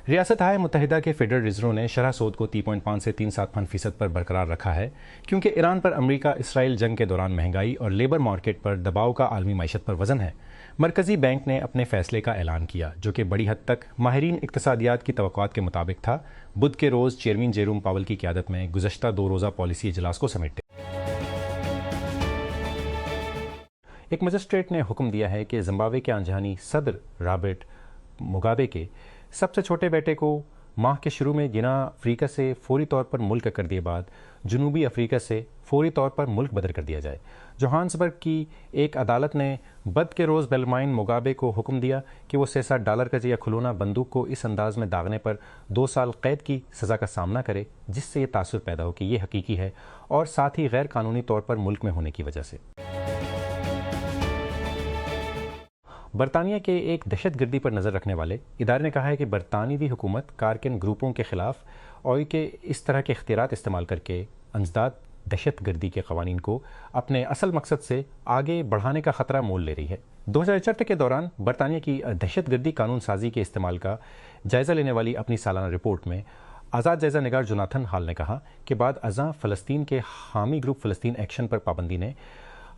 रियासत-ए मुत्तहिदा के federal reserve ने शरह सूद को 3.5 से 3.75% पर बरकरार रखा है क्योंकि ईरान पर अमेरिका इसराइल जंग के दौरान महंगाई और लेबर मार्केट पर दबाव का आलमी मईशत पर वजन है। मरकजी बैंक ने अपने फैसले का ऐलान किया जो कि बड़ी हद तक माहिरीन इक्तसादियात की तवक्कुआत के मुताबिक था। बुध के रोज़ चेयरमैन जेरोम पावल की क़यादत में गुज़श्ता 2 रोज़ा पॉलिसी इजलास को समेटे एक मजिस्ट्रेट ने हुक्म दिया है कि जिम्बाब्वे के आंजहानी सदर रॉबर्ट मुगाबे के सबसे छोटे बेटे को माह के शुरू में गिना अफ्रीका से फौरी तौर पर मुल्क कर दिए बाद जनूबी अफ्रीका से फौरी तौर पर मुल्क बदर कर दिया जाए। जोहान्सबर्ग की एक अदालत ने बद के रोज़ बेलमाइन मुगाबे को हुक्म दिया कि वो $60 का या खुलोना बंदूक को इस अंदाज में दागने पर 2 साल कैद की सज़ा का सामना करे जिससे ये तासुर पैदा हो कि ये हकीकी है और साथ ही गैर कानूनी तौर पर मुल्क में होने की वजह से। बरतानिया के एक दहशतगर्दी पर नज़र रखने वाले इदारे ने कहा है कि बरतानवी हुकूमत कारकिन ग्रुपों के ख़िलाफ़ और के इस तरह के इख्तियारात इस्तेमाल करके अंसदाद दहशतगर्दी के क़वानीन को अपने असल मकसद से आगे बढ़ाने का ख़तरा मोल ले रही है। 2004 के दौरान बरतानिया की दहशतगर्दी कानून साजी के इस्तेमाल का जायज़ा लेने वाली अपनी सालाना रिपोर्ट में आज़ाद जायज़ा निगार जोनाथन हाल ने कहा कि बाद अज़ां फ़लस्तीन के हामी ग्रुप फ़लस्तीन एक्शन पर पाबंदी ने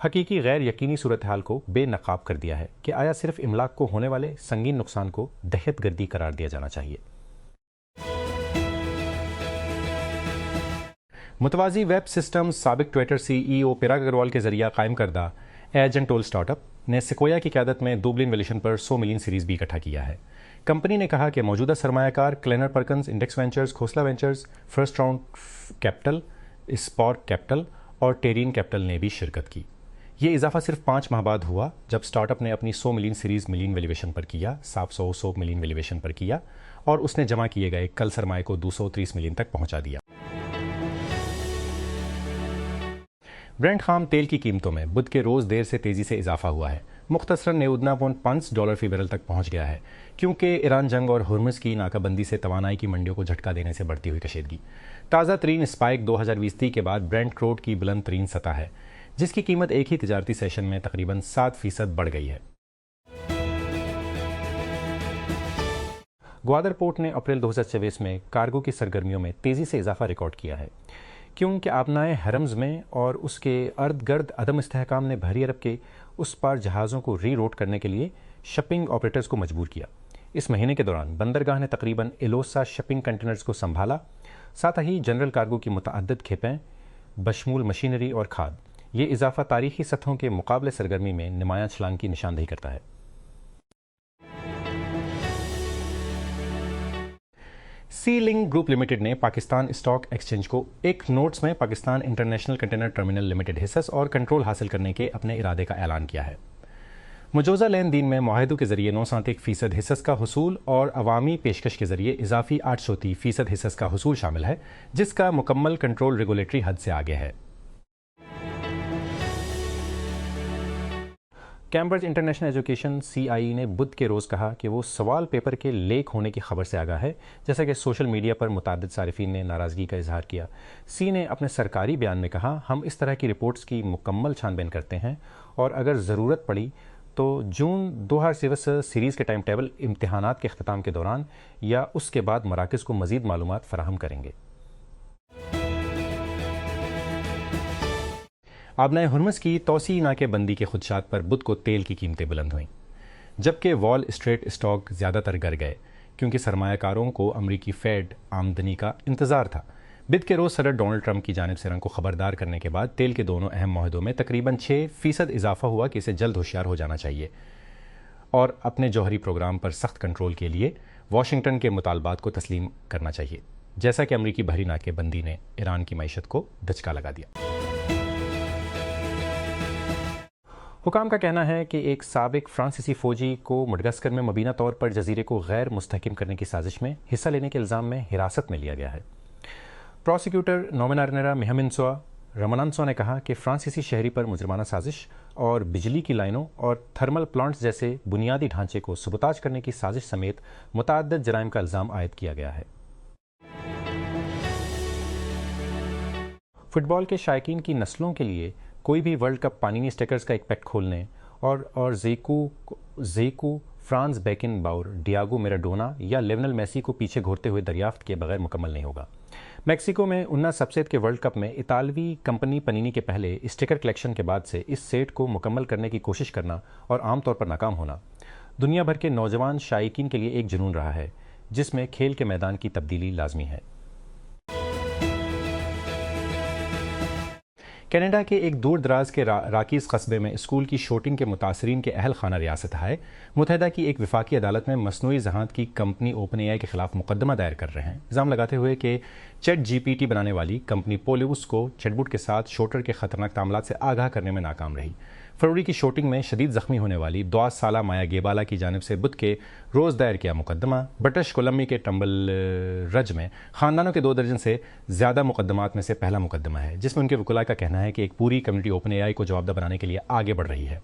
हकीकी गैर यकीनी सूरत हाल को बेनकाब कर दिया है कि आया सिर्फ इमलाक को होने वाले संगीन नुकसान को दहशतगर्दी करार दिया जाना चाहिए। मुतवाज़ी वेब सिस्टम साबिक ट्विटर CEO पिराग अग्रवाल के जरिए कायम करदा एज एंड टोल स्टार्टअप ने सिकोया की क़यादत में 2 बिलियन वैल्यूएशन पर 100 मिलियन सीरीज़ बी इकट्ठा किया है। कंपनी ने कहा कि मौजूदा सरमायाकार Kleiner Perkins, index ventures, Khosla ventures, first round capital, spot capital और टेरिन कैपिटल ने भी शिरकत की। ये इजाफा सिर्फ 5 माह बाद हुआ जब स्टार्टअप ने अपनी 100 मिलियन सीरीज़ मिलियन वैल्यूएशन पर किया, 100 मिलियन वैल्यूएशन पर किया और उसने जमा किए गए कल सरमाए को 230 मिलियन तक पहुंचा दिया। ब्रेंट खाम तेल की कीमतों में बुध के रोज़ देर से तेज़ी से इजाफा हुआ है। मुख्तसरन $9.5 फी बैरल तक पहुंच गया है क्योंकि ईरान जंग और हुर्मुज़ की नाकाबंदी से तवानाई की मंडियों को झटका देने से बढ़ती हुई कशीदगी। ताज़ा तरीन स्पाइक 2020 के बाद ब्रेंट क्रूड की बुलंद तरीन सतह है जिसकी कीमत एक ही तिजारती सेशन में तकरीबन 7% बढ़ गई है। ग्वादर पोर्ट ने अप्रैल 2024 में कार्गो की सरगर्मियों में तेज़ी से इजाफा रिकॉर्ड किया है क्योंकि आबनाए हरम्स में और उसके अर्द गर्द अदम इस्तेहकाम ने बहरी अरब के उस पार जहाज़ों को री रूट करने के लिए शिपिंग ऑपरेटर्स को मजबूर किया। इस महीने के दौरान बंदरगाह ने तकरीबन इलोसा शिपिंग कंटेनर्स को संभाला, साथ ही जनरल कार्गो की मुतअद्दिद खेपें बशमूल मशीनरी और खाद। ये इजाफा तारीखी सतहों के मुकाबले सरगर्मी में नुमायां छलांग की निशानदेही करता है। सी लिंक ग्रुप लिमिटेड ने पाकिस्तान स्टॉक एक्सचेंज को एक नोट्स में Pakistan international container terminal limited हिस्स और कंट्रोल हासिल करने के अपने इरादे का ऐलान किया है। मौजूदा लेन देन में मुआहदों के जरिए 9.1% हिस्स का हुसूल और अवामी पेशकश के जरिए इजाफी 830% हिस्स का हुसूल शामिल है जिसका मुकम्मल कंट्रोल रेगुलेटरी हद से आगे है। कैम्ब्रिज इंटरनेशनल एजुकेशन CIE ने बुध के रोज़ कहा कि वो सवाल पेपर के लीक होने की खबर से आगाह है, जैसा कि सोशल मीडिया पर मुताद्दिद सारिफीन ने नाराज़गी का इजहार किया। सी ने अपने सरकारी बयान में कहा, हम इस तरह की रिपोर्ट्स की मुकम्मल छानबीन करते हैं और अगर ज़रूरत पड़ी तो जून 2024 सीरीज़ के टाइम टेबल इम्तिहानात के अख्ताम के दौरान या उसके बाद मराकज़ को मज़ीद मालूमात फराहम करेंगे। आबनाए हुर्मुज़ की तौसी नाकेबंदी के खुदशात पर बुध को तेल की कीमतें बुलंद हुईं जबकि वॉल स्ट्रीट स्टॉक ज़्यादातर गिर गए क्योंकि सरमायाकारों को अमरीकी फेड आमदनी का इंतज़ार था। बुध के रोज़ सदर डोनाल्ड ट्रंप की जानिब से रंग को खबरदार करने के बाद तेल के दोनों अहम मुआहदों में तकरीबन 6% इजाफा हुआ कि इसे जल्द होशियार हो जाना चाहिए और अपने जौहरी प्रोग्राम पर सख्त कंट्रोल के लिए वाशिंगटन के मुतालबात को तस्लीम करना चाहिए, जैसा कि अमरीकी बहरी नाकेबंदी ने ईरान की मईशत को दचका लगा दिया। हुकाम का कहना है कि एक साबिक फ्रांसीसी फ़ौजी को मडगास्कर में मुबीना तौर पर जजीरे को गैर मुस्तहकम करने की साजिश में हिस्सा लेने के इल्ज़ाम में हिरासत में लिया गया है। प्रोसिक्यूटर नोमेनारनेरा मिहमिनसोआ रमनानसो ने कहा कि फ्रांसीसी शहरी पर मुजरमाना साजिश और बिजली की लाइनों और थर्मल प्लांट्स जैसे बुनियादी ढांचे को सबूताज करने की साजिश समेत मुतअद्दिद जराइम का इल्ज़ाम आयद किया गया है। फुटबॉल के शायकीन की नस्लों के लिए कोई भी वर्ल्ड कप पानीनी स्टिकर्स का एक पैक खोलने और जेकू फ्रांस बेकेनबाउर, डियागो मैराडोना या लियोनेल मेसी को पीछे घूरते हुए दरियाफ्त किए बगैर मुकम्मल नहीं होगा। मैक्सिको में उन्ना सबसेट के वर्ल्ड कप में इतालवी कंपनी पनीनी के पहले स्टिकर कलेक्शन के बाद से इस सेट को मुकम्मल करने की कोशिश करना और आमतौर पर नाकाम होना दुनिया भर के नौजवान शायकीन के लिए एक जुनून रहा है, जिसमें खेल के मैदान की तब्दीली लाजमी है। कनाडा के एक दूर दराज के राकीज कस्बे में स्कूल की शूटिंग के मुतासरीन के अहल खाना रियासत हाय मुत्तहिदा की एक विफाकी अदालत में मसनूई जहांत की कंपनी ओपन-एआई के खिलाफ मुकदमा दायर कर रहे हैं, इल्ज़ाम लगाते हुए कि चैट जीपीटी बनाने वाली कंपनी पोलिवस को चैटबॉट के साथ शूटर के खतरनाक तामलात से आगाह करने में नाकाम रही। फरवरी की शूटिंग में शदीद जख्मी होने वाली 2 साला माया गेबाला की जानिब से बुध के रोज़ दायर किया मुकदमा ब्रिटिश कोलम्बी के टम्बल रज में ख़ानदानों के 2 दर्जन से ज़्यादा मुकदमात में से पहला मुकदमा है, जिसमें उनके वकुला का कहना है कि एक पूरी कम्युनिटी ओपन एआई को जवाबदार बनाने के लिए आगे बढ़ रही है।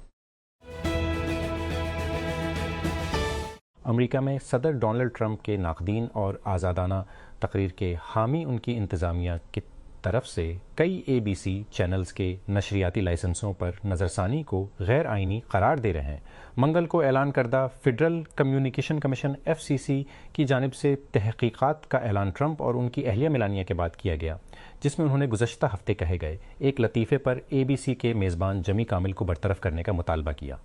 अमेरिका में सदर डोनाल्ड ट्रंप के नाक़दीन और आज़ादाना तकरीर के हामी उनकी इंतज़ामिया की तरफ से कई ABC चैनल्स के नशरियाती लाइसेंसों पर नज़रसानी को गैर आइनी करार दे रहे हैं। मंगल को ऐलान करदा फेडरल कम्युनिकेशन कमीशन FCC की जानिब से तहकीकात का ऐलान ट्रंप और उनकी अहलिया मेलानिया के बाद किया गया, जिसमें उन्होंने गुज़श्ता हफ्ते कहे गए एक लतीफ़े पर ABC के मेज़बान जमी कामिल को बरतरफ करने का मुतालबा किया।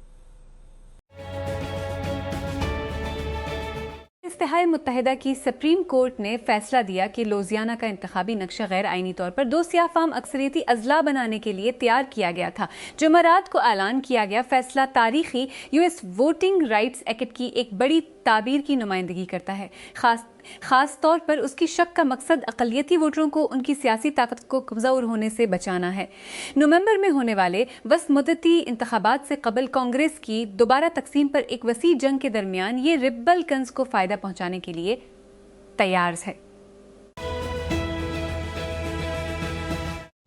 इत्तेहाद मुत्तहिदा की सुप्रीम कोर्ट ने फैसला दिया कि लुजियाना का इंतखाबी नक्शा गैर आइनी तौर पर 2 सियाह फाम अक्सरियती अजला बनाने के लिए तैयार किया गया था। जुमेरात को ऐलान किया गया फैसला तारीखी US वोटिंग राइट्स एक्ट की एक बड़ी ताबीर की नुमाइंदगी करता है। खास तौर पर उसकी शक का मकसद अक़लियती वोटरों को उनकी सियासी ताकत को कमज़ोर होने से बचाना है। नवंबर में होने वाले वसमुद्दती इंतखाबात से कबल कांग्रेस की दोबारा तकसीम पर एक वसी जंग के दरमियान ये रिपब्लिकन्स को फ़ायदा पहुंचाने के लिए तैयार है।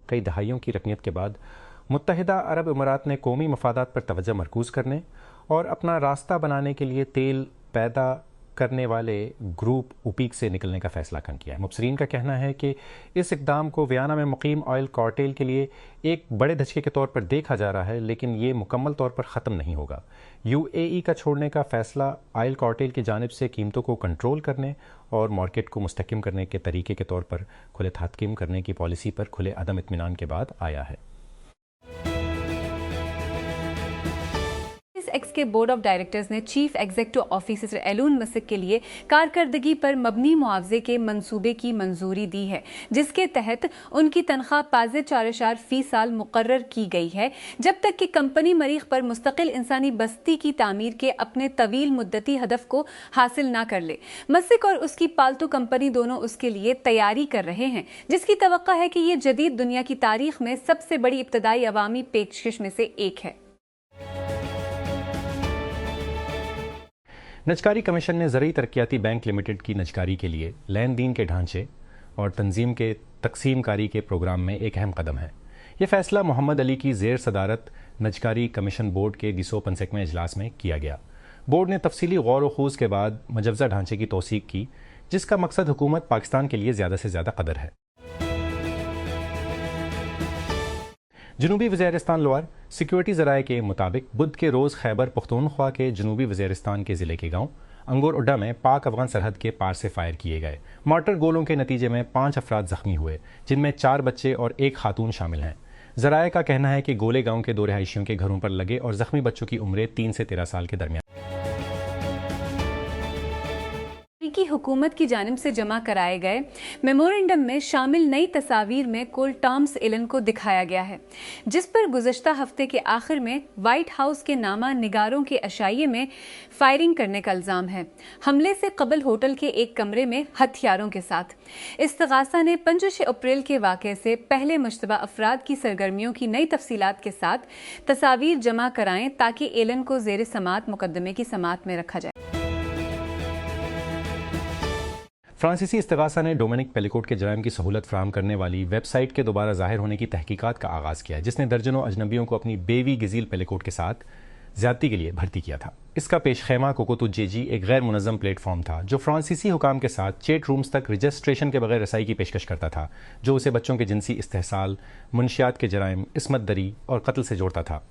कई दहाइयों की रकनीत के बाद मुत्तहिदा अरब अमीरात ने कौमी मफादात पर तवज्जो मरकूज़ करने और अपना रास्ता बनाने के लिए तेल पैदा करने वाले ग्रुप ओपेक से निकलने का फैसला किया है। मुबसरीन का कहना है कि इस इकदाम को वियना में मुकीम ऑयल कार्टेल के लिए एक बड़े धचके के तौर पर देखा जा रहा है, लेकिन ये मुकम्मल तौर पर ख़त्म नहीं होगा। UAE का छोड़ने का फैसला ऑयल कार्टेल की जानिब से कीमतों को कंट्रोल करने और मार्केट को मुस्तहकम करने के तरीके के तौर पर खुले तहकीम करने की पॉलिसी पर खुले अदम इत्मीनान के बाद आया है। एक्स के बोर्ड ऑफ डायरेक्टर्स ने chief executive officer Elon Musk के लिए कारकर्दगी पर मबनी मुआवजे के मंसूबे की मंजूरी दी है, जिसके तहत उनकी तनख्वाह 5.4 फी साल मुकर्रर की गई है, जब तक कि कंपनी मरीख पर मुस्तकिल इंसानी बस्ती की तामीर के अपने तवील मुद्दती हदफ को हासिल ना कर ले। मस्क और उसकी पालतू कंपनी दोनों उसके लिए तैयारी कर रहे हैं, जिसकी तवक्का है कि ये जदीद दुनिया की तारीख में सबसे बड़ी इब्तदाई अवामी पेशकश में से एक है। नजकारी कमीशन ने ज़रूरी तरक्याती बैंक लिमिटेड की नजकारी के लिए लेन देन के ढांचे और तंजीम के तकसीम कारी के प्रोग्राम में एक अहम कदम है। ये फैसला मोहम्मद अली की ज़ेर सदारत नजकारी कमीशन बोर्ड के 265वें इजलास में किया गया। बोर्ड ने तफसीली गौर व खूज के बाद मुजव्वज़ा ढांचे की तौसीक की, जिसका मकसद हुकूमत पाकिस्तान के लिए ज़्यादा से ज़्यादा कदर है। जनूबी वज़ीरिस्तान लोअर सिक्योरिटी ज़राए के मुताबिक बुध के रोज़ खैबर पख्तूनख्वा के जनूबी वज़ीरिस्तान के ज़िले के गांव अंगोर उड्डा में पाक अफगान सरहद के पार से फायर किए गए। मार्टर गोलों के नतीजे में 5 अफराद जख्मी हुए, जिनमें 4 बच्चे और 1 खातून शामिल हैं। ज़राए का कहना है कि गोले गांव के 2 रिहायशियों के घरों पर लगे और जख्मी बच्चों की उम्रें 3 से 13 साल के दरमियान। की हुकूमत की जानिब से जमा कराए गए मेमोरेंडम में शामिल नई तस्वीर में कोल टॉम्स एलन को दिखाया गया है, जिस पर गुज़श्ता हफ्ते के आखिर में व्हाइट हाउस के नामा निगारों के अशाइये में फायरिंग करने का इल्ज़ाम है। हमले से कबल होटल के एक कमरे में हथियारों के साथ इस्तगासा ने 25 अप्रैल के वाक़े से पहले मुश्तबा अफराद की सरगर्मियों की नई तफसीलात के साथ तस्वीर जमा कराएं, ताकि एलन को ज़ेर समात मुकदमे की समात में रखा जाए। फ्रांसीसी इस्तगासा ने डोमिनिक पेलिकोट के जराइम की सहूलत फराहम करने वाली वेबसाइट के दोबारा ज़ाहिर होने की तहकीकात का आगाज़ किया है, जिसने दर्जनों अजनबियों को अपनी बेवी गिजील पेलिकोट के साथ ज़्यादती के लिए भर्ती किया था। इसका पेश खेमा कोकोतू जेजी एक गैर मुनज़्ज़म प्लेटफॉर्म था, जो फ्रांसीसी हुकाम के साथ चैट रूम्स तक रजिस्ट्रेशन के बगैर रसाई की पेशकश करता था, जो उसे बच्चों के जिनसी इस्तेहसाल, मुनशियात के जराइम, इस्मत दरी और कत्ल से जोड़ता था।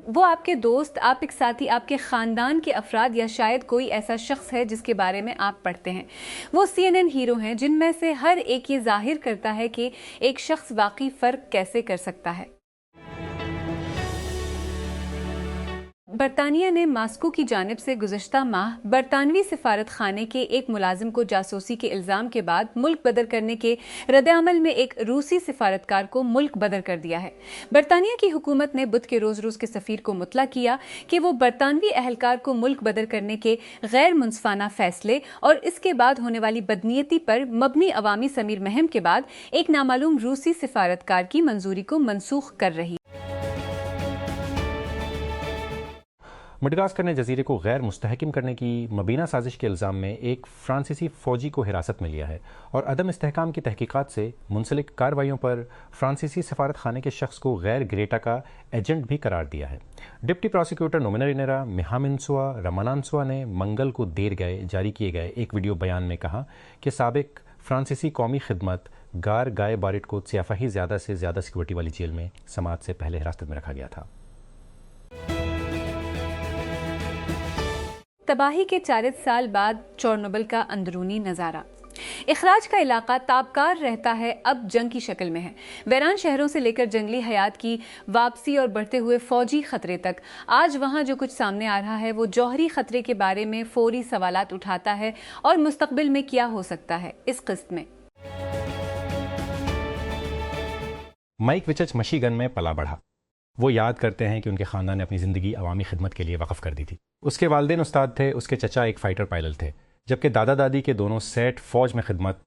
वो आपके दोस्त, आप एक साथी, आपके ख़ानदान के अफराद या शायद कोई ऐसा शख्स है जिसके बारे में आप पढ़ते हैं। वो CNN हीरो हैं जिनमें से हर एक ये जाहिर करता है कि एक शख्स वाकई फ़र्क कैसे कर सकता है। बरतानिया ने मास्को की जानिब से गुज़श्ता माह बरतानवी सिफारत खाने के एक मुलाजिम को जासूसी के इल्ज़ाम के बाद मुल्क बदर करने के रद्द-ए-अमल में एक रूसी सिफारतकार को मुल्क बदर कर दिया है। बरतानिया की हुकूमत ने बुध के रोज़ रूस के सफ़ीर को मुतला किया कि वो बरतानवी अहलकार को मुल्क बदर करने के गैर मुनसफाना फैसले और इसके बाद होने वाली बदनीयती पर मबनी अवामी समीर महम के बाद एक नामालूम रूसी सिफारतकार की मंजूरी को मनसूख कर रही। मडगास्कर ने जजीरे को गैर मुस्तहकिम करने की मबीना साजिश के इल्ज़ाम में एक फ्रांसीसी फ़ौजी को हिरासत में लिया है और अदम इस्तेहकाम की तहकीकात से मुंसलिक कार्रवाइयों पर फ्रांसीसी सफारत खाने के शख्स को गैर ग्रेटा का एजेंट भी करार दिया है। डिप्टी प्रोसिक्यूटर नोमिनरिनेरा मिहामिनसुआ रमानानसुआ ने मंगल को जारी किए गए एक वीडियो बयान में कहा कि साबिक फ्रांसीसी कौमी खिदमत गार गाय बारिट को सियाफाही ज़्यादा से ज़्यादा सिक्योरिटी वाली जेल में समात से पहले हिरासत में रखा गया था। तबाही के 40 साल बाद चोरनोबिल का अंदरूनी नज़ारा। इखराज का इलाका ताबकार रहता है, अब जंग की शक्ल में है। वैरान शहरों से लेकर जंगली हयात की वापसी और बढ़ते हुए फौजी खतरे तक आज वहाँ जो कुछ सामने आ रहा है वो जौहरी खतरे के बारे में फौरी सवालात उठाता है और मुस्तकबिल में क्या हो सकता है। इस किस्त में माइक विचच मशीगन में पला बढ़ा। वो याद करते हैं कि उनके ख़ानदान ने अपनी ज़िंदगी अवामी खिदमत के लिए वक़फ़ कर दी थी। उसके वालिदैन उस्ताद थे, उसके चचा एक फ़ाइटर पायलट थे, जबकि दादा दादी के दोनों सेट फ़ौज में खिदमत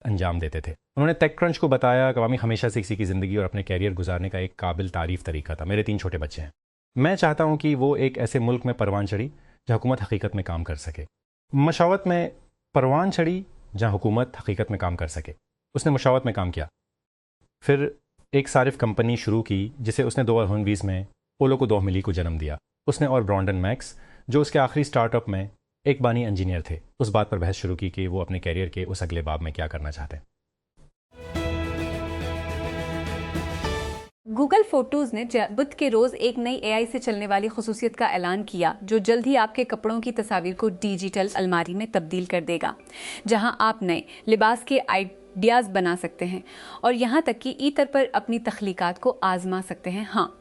अंजाम देते थे। उन्होंने टेक क्रंच को बताया कि अवामी हमेशा से किसी की ज़िंदगी और अपने कैरियर गुजारने का एक काबिल तारीफ़ तरीका था। मेरे 3 छोटे बच्चे हैं। मैं चाहता हूँ कि वो एक ऐसे मुल्क में परवान चढ़ी जहाँ हुकूमत हकीकत में काम कर सके। मशावत में परवान चढ़ी जहाँ हुकूमत हकीकत में काम कर सके। उसने मशावत में काम किया, फिर एक सारिफ कंपनी शुरू की जिसे उसने 2019 में पोलो को 2 मिली को जन्म दिया। उसने और ब्रॉन्डन मैक्स, जो उसके आखिरी स्टार्टअप में एक बानी इंजीनियर थे, उस बात पर बहस शुरू की कि वो अपने कैरियर के उस अगले बाब में क्या करना चाहते हैं। गूगल फोटोज ने बुध के रोज एक नई AI से चलने वाली खुसूसियत का ऐलान किया जो जल्द ही आपके कपड़ों की तस्वीर को डिजिटल अलमारी में तब्दील कर देगा, जहां आप नए लिबास के आइडियाज बना सकते हैं और यहाँ तक कि ईतर पर अपनी तख्लीकात को आजमा सकते हैं। हाँ,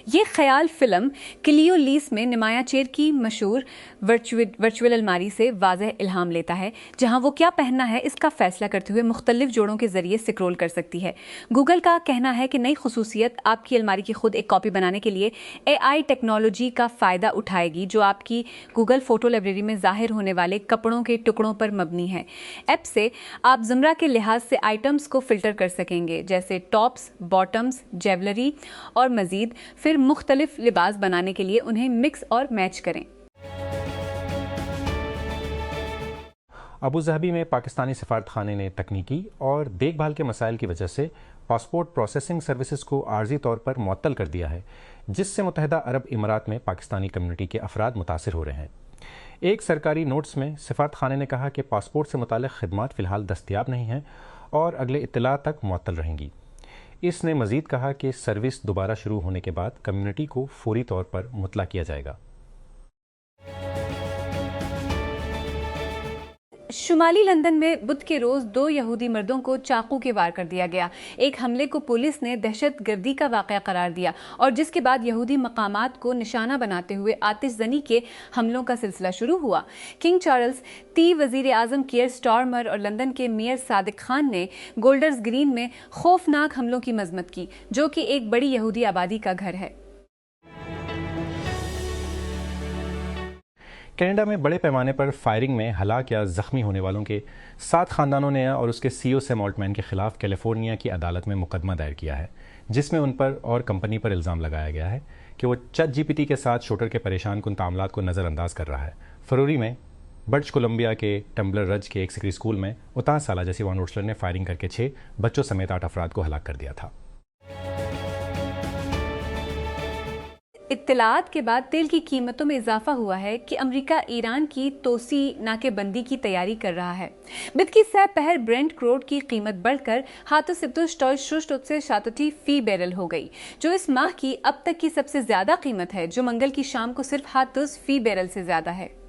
ये ख्याल फिल्म क्लियो लीस में निमाया चेर की मशहूर वर्चुअल अलमारी से वाज़ेह इल्हाम लेता है, जहाँ वो क्या पहनना है इसका फैसला करते हुए मुख्तलिफ जोड़ों के जरिए स्क्रॉल कर सकती है। गूगल का कहना है कि नई खुसूसियत आपकी अलमारी की खुद एक कॉपी बनाने के लिए AI टेक्नोलॉजी का फ़ायदा उठाएगी, जो आपकी गूगल फोटो लाइब्रेरी में जाहिर होने वाले कपड़ों के टुकड़ों पर मबनी है। ऐप से आप ज़ुमरा के लिहाज से आइटम्स को फिल्टर कर सकेंगे, जैसे टॉप्स, बॉटम्स, ज्वेलरी और मजीद, फिर मुख्तलिफ लिबास बनाने के लिए उन्हें मिक्स और मैच करें। अबू ज़हबी में पाकिस्तानी सफारत खाने ने तकनीकी और देखभाल के मसाइल की वजह से पासपोर्ट प्रोसेसिंग सर्विसेज को आर्जी तौर पर मुअत्तल कर दिया है, जिससे मुत्तहिदा अरब इमारात में पाकिस्तानी कम्युनिटी के अफराद मुतासिर हो रहे हैं। एक सरकारी नोट्स में सफारत खाने ने कहा कि पासपोर्ट से मुताल्लिक़ खिदमात फ़िलहाल दस्तयाब नहीं हैं और अगले इत्तला तक मुअत्तल रहेंगी। इसने मज़ीद कहा कि सर्विस दोबारा शुरू होने के बाद कम्युनिटी को फौरी तौर पर मुतला किया जाएगा। शुमाली लंदन में बुध के रोज 2 यहूदी मर्दों को चाकू के वार कर दिया गया। एक हमले को पुलिस ने दहशतगर्दी का वाक़या करार दिया और जिसके बाद यहूदी मकामात को निशाना बनाते हुए आतिशज़नी के हमलों का सिलसिला शुरू हुआ। किंग चार्ल्स, वज़ीर आज़म कियर स्टारमर और लंदन के मेयर सादिक खान ने गोल्डर्स ग्रीन में खौफनाक हमलों की मजम्मत की, जो कि एक बड़ी यहूदी आबादी का घर है। कनाडा में बड़े पैमाने पर फायरिंग में हलाक या ज़ख्मी होने वालों के 7 ख़ानदानों ने और उसके CEO सैम ऑल्टमैन के ख़िलाफ़ कैलिफोर्निया की अदालत में मुकदमा दायर किया है, जिसमें उन पर और कंपनी पर इल्ज़ाम लगाया गया है कि वो ChatGPT के साथ शूटर के परेशान कुन तामलात को नज़रअंदाज कर रहा है। फरवरी में ब्रिटिश कोलंबिया के टम्बलर रज के एक सेकेंडरी स्कूल में 19 साला जेसी वान रोस्लर ने फायरिंग करके 6 बच्चों समेत 8 अफराद को हलाक कर दिया था। इत्तलात के बाद तेल की कीमतों में इजाफा हुआ है कि अमेरिका ईरान की तोसी नाकेबंदी की तैयारी कर रहा है। बिद की सह पहर ब्रेंट क्रूड की कीमत बढ़कर $76 फी बैरल हो गई, जो इस माह की अब तक की सबसे ज्यादा कीमत है, जो मंगल की शाम को सिर्फ $8 फी बैरल से ज्यादा है।